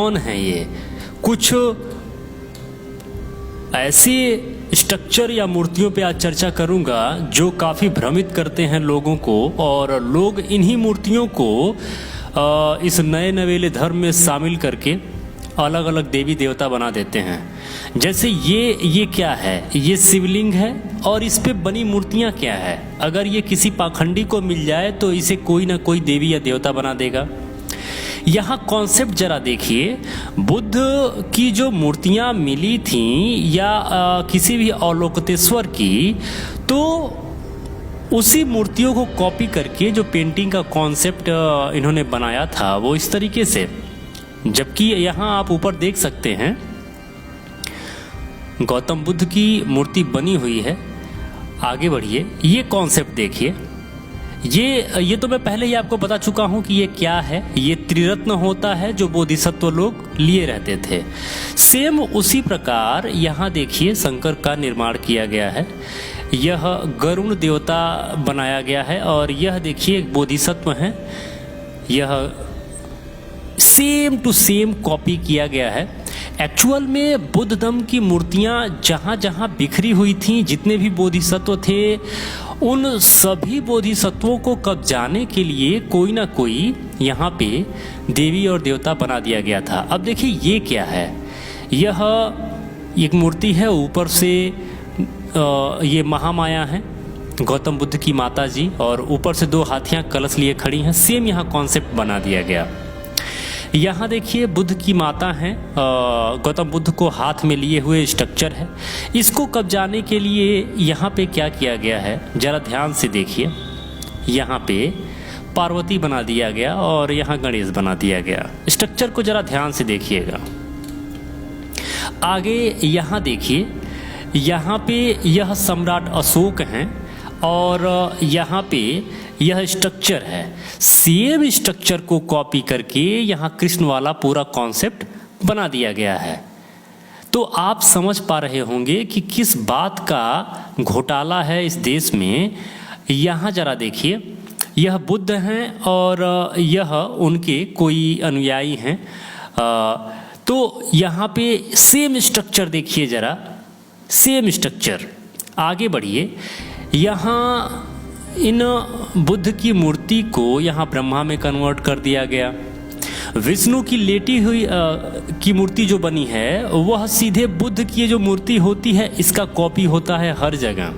कौन है ये? कुछ ऐसे स्ट्रक्चर या मूर्तियों पे आज चर्चा करूंगा जो काफ़ी भ्रमित करते हैं लोगों को, और लोग इन्हीं मूर्तियों को इस नए नवेले धर्म में शामिल करके अलग अलग देवी देवता बना देते हैं। जैसे ये क्या है? ये शिवलिंग है और इस पे बनी मूर्तियां क्या है? अगर ये किसी पाखंडी को मिल जाए तो इसे कोई ना कोई देवी या देवता बना देगा। यहाँ कॉन्सेप्ट जरा देखिए, बुद्ध की जो मूर्तियाँ मिली थीं या किसी भी अवलोकितेश्वर की, तो उसी मूर्तियों को कॉपी करके जो पेंटिंग का कॉन्सेप्ट इन्होंने बनाया था वो इस तरीके से। जबकि यहाँ आप ऊपर देख सकते हैं गौतम बुद्ध की मूर्ति बनी हुई है। आगे बढ़िए, ये कॉन्सेप्ट देखिए। ये तो मैं पहले ही आपको बता चुका हूं कि ये क्या है। ये त्रिरत्न होता है जो बोधिसत्व लोग लिए रहते थे। सेम उसी प्रकार यहाँ देखिए शंकर का निर्माण किया गया है। यह गरुण देवता बनाया गया है और यह देखिए एक बोधिसत्व है। यह सेम टू सेम कॉपी किया गया है। एक्चुअल में बुद्ध धम्म की मूर्तियाँ जहाँ जहाँ बिखरी हुई थीं, जितने भी बोधिसत्व थे, उन सभी बोधिसत्वों को कब्जाने के लिए कोई ना कोई यहाँ पे देवी और देवता बना दिया गया था। अब देखिए ये क्या है? यह एक मूर्ति है, ऊपर से ये महामाया है, गौतम बुद्ध की माता जी, और ऊपर से दो हाथियाँ कलश लिए खड़ी हैं। सेम यहाँ कॉन्सेप्ट बना दिया गया। यहाँ देखिए बुद्ध की माता हैं, गौतम बुद्ध को हाथ में लिए हुए स्ट्रक्चर है। इसको कब्जाने के लिए यहाँ पे क्या किया गया है, जरा ध्यान से देखिए। यहाँ पे पार्वती बना दिया गया और यहाँ गणेश बना दिया गया। स्ट्रक्चर को जरा ध्यान से देखिएगा। आगे यहाँ देखिए, यहाँ पे यह सम्राट अशोक हैं और यहाँ पे यह स्ट्रक्चर है। सेम स्ट्रक्चर को कॉपी करके यहाँ कृष्ण वाला पूरा कॉन्सेप्ट बना दिया गया है। तो आप समझ पा रहे होंगे कि किस बात का घोटाला है इस देश में। यहाँ जरा देखिए, यह बुद्ध हैं और यह उनके कोई अनुयायी हैं। तो यहाँ पे सेम स्ट्रक्चर देखिए जरा, सेम स्ट्रक्चर। आगे बढ़िए, यहाँ इन बुद्ध की मूर्ति को यहाँ ब्रह्मा में कन्वर्ट कर दिया गया। विष्णु की लेटी हुई की मूर्ति जो बनी है वह सीधे बुद्ध की जो मूर्ति होती है इसका कॉपी होता है हर जगह।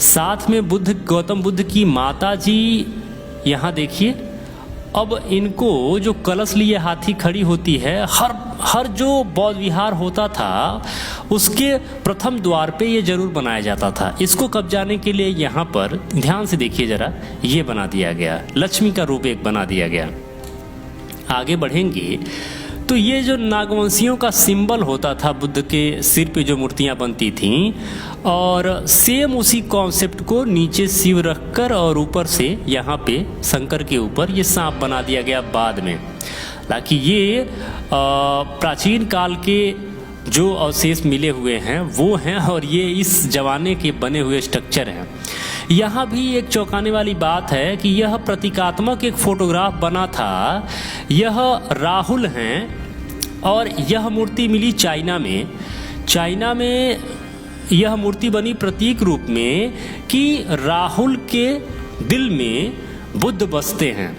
साथ में गौतम बुद्ध की माता जी यहाँ देखिए। अब इनको जो कलश लिए हाथी खड़ी होती है, हर जो बौद्ध विहार होता था उसके प्रथम द्वार पे ये जरूर बनाया जाता था। इसको कब्जाने के लिए यहाँ पर ध्यान से देखिए जरा, ये बना दिया गया, लक्ष्मी का रूप एक बना दिया गया। आगे बढ़ेंगे तो ये जो नागवंशियों का सिंबल होता था बुद्ध के सिर पे जो मूर्तियाँ बनती थीं, और सेम उसी कॉन्सेप्ट को नीचे शिव रखकर और ऊपर से यहाँ पे शंकर के ऊपर ये सांप बना दिया गया बाद में। हालांकि ये प्राचीन काल के जो अवशेष मिले हुए हैं वो हैं और ये इस जमाने के बने हुए स्ट्रक्चर हैं। यहाँ भी एक चौंकाने वाली बात है कि यह प्रतीकात्मक एक फोटोग्राफ बना था। यह राहुल हैं और यह मूर्ति मिली चाइना में। चाइना में यह मूर्ति बनी प्रतीक रूप में कि राहुल के दिल में बुद्ध बसते हैं।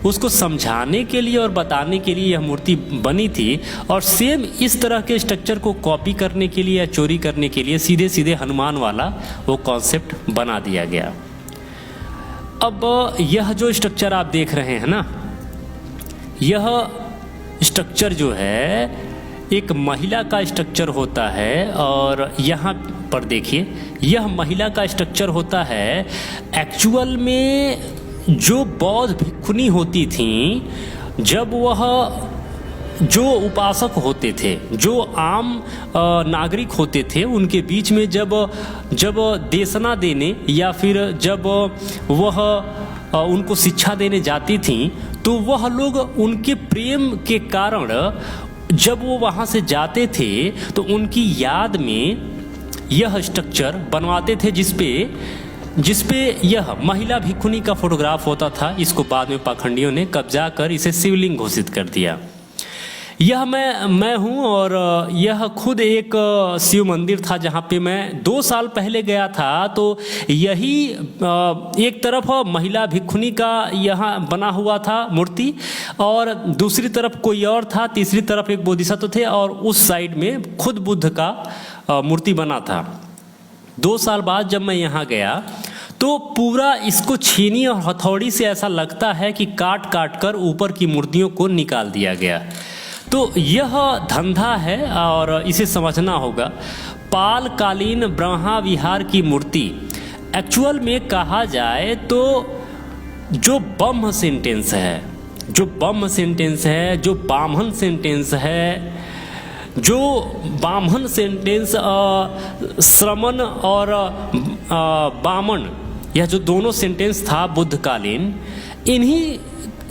उसको समझाने के लिए और बताने के लिए यह मूर्ति बनी थी। और सेम इस तरह के स्ट्रक्चर को कॉपी करने के लिए या चोरी करने के लिए सीधे सीधे हनुमान वाला वो कॉन्सेप्ट बना दिया गया। अब यह जो स्ट्रक्चर आप देख रहे हैं ना, यह स्ट्रक्चर जो है एक महिला का स्ट्रक्चर होता है। और यहाँ पर देखिए, यह महिला का स्ट्रक्चर होता है। एक्चुअल में जो बौद्ध भिक्षुनी होती थीं, जब वह जो उपासक होते थे, जो आम नागरिक होते थे, उनके बीच में जब देशना देने या फिर जब वह उनको शिक्षा देने जाती थीं, तो वह लोग उनके प्रेम के कारण जब वो वहाँ से जाते थे तो उनकी याद में यह स्ट्रक्चर बनवाते थे जिसपे यह महिला भिक्षुनी का फोटोग्राफ होता था। इसको बाद में पाखंडियों ने कब्जा कर इसे शिवलिंग घोषित कर दिया। यह मैं हूँ और यह खुद एक शिव मंदिर था जहाँ पे मैं 2 साल पहले गया था। तो यही एक तरफ महिला भिक्षुनी का यहाँ बना हुआ था मूर्ति, और दूसरी तरफ कोई और था, तीसरी तरफ एक बोधिसत्व थे, और उस साइड में खुद बुद्ध का मूर्ति बना था। 2 साल बाद जब मैं यहाँ गया तो पूरा इसको छीनी और हथौड़ी से ऐसा लगता है कि काट काट कर ऊपर की मूर्तियों को निकाल दिया गया। तो यह धंधा है और इसे समझना होगा। पाल कालीन ब्रह्मा विहार की मूर्ति एक्चुअल में कहा जाए तो जो ब्रह्म सेंटेंस है, जो ब्रह्म सेंटेंस है, जो ब्राह्मण सेंटेंस है, जो ब्राह्मण सेंटेंस श्रमण और बामन, यह जो दोनों सेंटेंस था बुद्धकालीन, इन्हीं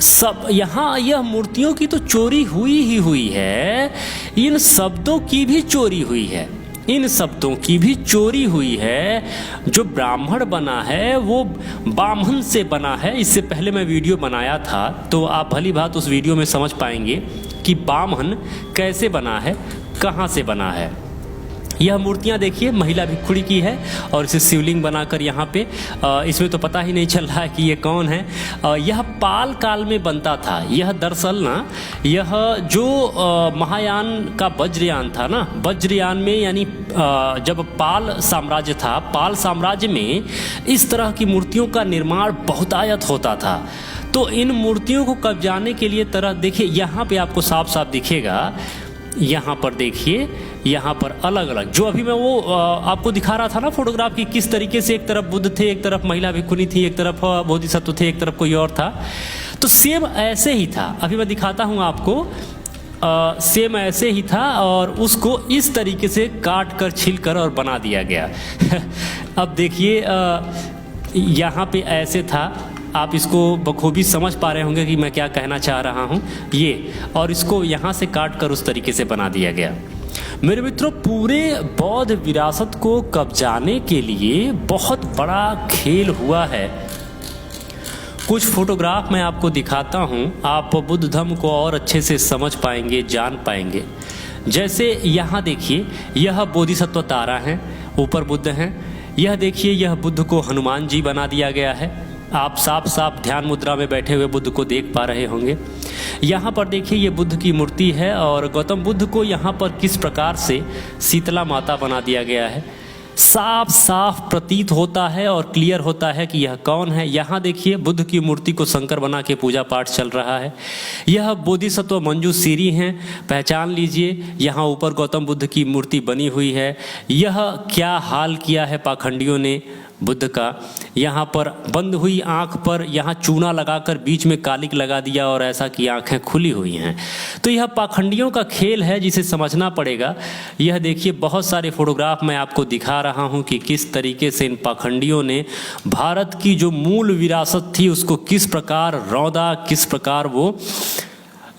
सब यहाँ यह मूर्तियों की तो चोरी हुई ही हुई है, इन शब्दों की भी चोरी हुई है, इन शब्दों की भी चोरी हुई है। जो ब्राह्मण बना है वो ब्राह्मण से बना है। इससे पहले मैं वीडियो बनाया था तो आप भली बात उस वीडियो में समझ पाएंगे कि ब्राह्मण कैसे बना है, कहाँ से बना है। यह मूर्तियाँ देखिए महिला भिक्षुणी की है और इसे शिवलिंग बनाकर यहाँ पे इसमें तो पता ही नहीं चल रहा है कि ये कौन है। यह पाल काल में बनता था। यह दरअसल ना यह जो महायान का वज्रयान था ना, वज्रयान में यानी जब पाल साम्राज्य था, पाल साम्राज्य में इस तरह की मूर्तियों का निर्माण बहुतायत होता था। तो इन मूर्तियों को कब्जाने के लिए तरह देखिए यहाँ पे आपको साफ साफ दिखेगा, यहाँ पर देखिए, यहाँ पर अलग अलग जो अभी मैं वो आपको दिखा रहा था ना फोटोग्राफ की, किस तरीके से एक तरफ बुद्ध थे, एक तरफ महिला भिक्षुनी थी, एक तरफ बोधिसत्व थे, एक तरफ कोई और था। तो सेम ऐसे ही था। अभी मैं दिखाता हूँ आपको, सेम ऐसे ही था और उसको इस तरीके से काट कर छील कर और बना दिया गया। अब देखिए यहाँ पे ऐसे था, आप इसको बखूबी समझ पा रहे होंगे कि मैं क्या कहना चाह रहा हूँ ये, और इसको यहाँ से काट कर उस तरीके से बना दिया गया। मेरे मित्रों, पूरे बौद्ध विरासत को कब्जाने के लिए बहुत बड़ा खेल हुआ है। कुछ फोटोग्राफ मैं आपको दिखाता हूँ, आप बुद्ध धर्म को और अच्छे से समझ पाएंगे, जान पाएंगे। जैसे यहाँ देखिए, यह बोधिसत्व तारा है, ऊपर बुद्ध हैं। यह देखिए, यह बुद्ध को हनुमान जी बना दिया गया है। आप साफ साफ ध्यान मुद्रा में बैठे हुए बुद्ध को देख पा रहे होंगे। यहाँ पर देखिए, ये बुद्ध की मूर्ति है और गौतम बुद्ध को यहाँ पर किस प्रकार से शीतला माता बना दिया गया है, साफ साफ प्रतीत होता है और क्लियर होता है कि यह कौन है। यहाँ देखिए, बुद्ध की मूर्ति को शंकर बना के पूजा पाठ चल रहा है। यह बोधिसत्व मंजूश्री हैं, पहचान लीजिए। यहाँ ऊपर गौतम बुद्ध की मूर्ति बनी हुई है। यह क्या हाल किया है पाखंडियों ने बुद्ध का, यहाँ पर बंद हुई आँख पर यहाँ चूना लगाकर बीच में कालिक लगा दिया और ऐसा कि आँखें खुली हुई हैं। तो यह पाखंडियों का खेल है जिसे समझना पड़ेगा। यह देखिए, बहुत सारे फोटोग्राफ मैं आपको दिखा रहा हूँ कि किस तरीके से इन पाखंडियों ने भारत की जो मूल विरासत थी उसको किस प्रकार रौंदा, किस प्रकार वो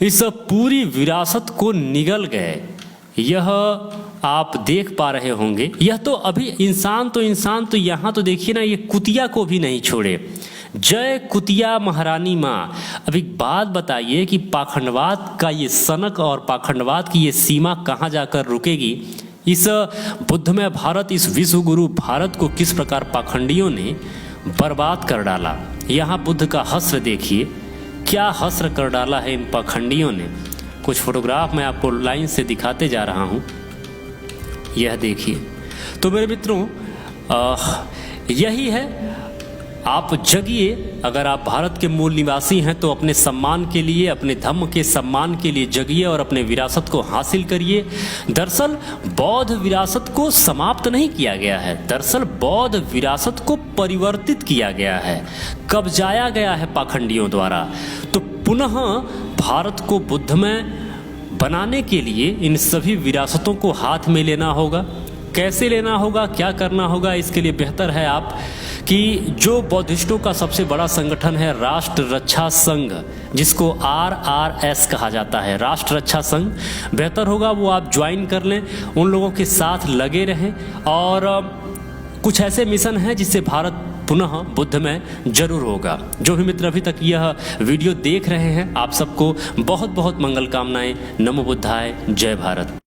इस पूरी विरासत को निगल गए। यह आप देख पा रहे होंगे। यह तो अभी इंसान तो यहाँ तो देखिए ना, ये कुतिया को भी नहीं छोड़े। जय कुतिया महारानी माँ। अब एक बात बताइए कि पाखंडवाद का ये सनक और पाखंडवाद की ये सीमा कहाँ जाकर रुकेगी। इस बुद्धमय भारत, इस विश्व गुरु भारत को किस प्रकार पाखंडियों ने बर्बाद कर डाला। यहाँ बुद्ध का हस्र देखिए, क्या हस्र कर डाला है इन पाखंडियों ने। कुछ फोटोग्राफ मैं आपको लाइन से दिखाते जा रहा हूँ, यह देखिए। तो मेरे मित्रों, यही है, आप जगिए। अगर आप भारत के मूल निवासी हैं तो अपने सम्मान के लिए, अपने धर्म के सम्मान के लिए जगिए और अपने विरासत को हासिल करिए। दरअसल बौद्ध विरासत को समाप्त नहीं किया गया है, दरअसल बौद्ध विरासत को परिवर्तित किया गया है, कब्जाया गया है पाखंडियों द्वारा। तो पुनः भारत को बुद्धमय बनाने के लिए इन सभी विरासतों को हाथ में लेना होगा। कैसे लेना होगा, क्या करना होगा, इसके लिए बेहतर है आप कि जो बौद्धिस्टों का सबसे बड़ा संगठन है राष्ट्र रक्षा संघ, जिसको RRS कहा जाता है, राष्ट्र रक्षा संघ, बेहतर होगा वो आप ज्वाइन कर लें, उन लोगों के साथ लगे रहें। और कुछ ऐसे मिशन हैं जिससे भारत पुनः बुद्धमय जरूर होगा। जो भी मित्र अभी तक यह वीडियो देख रहे हैं, आप सबको बहुत बहुत मंगल कामनाएं। नमो बुद्धाय, जय भारत।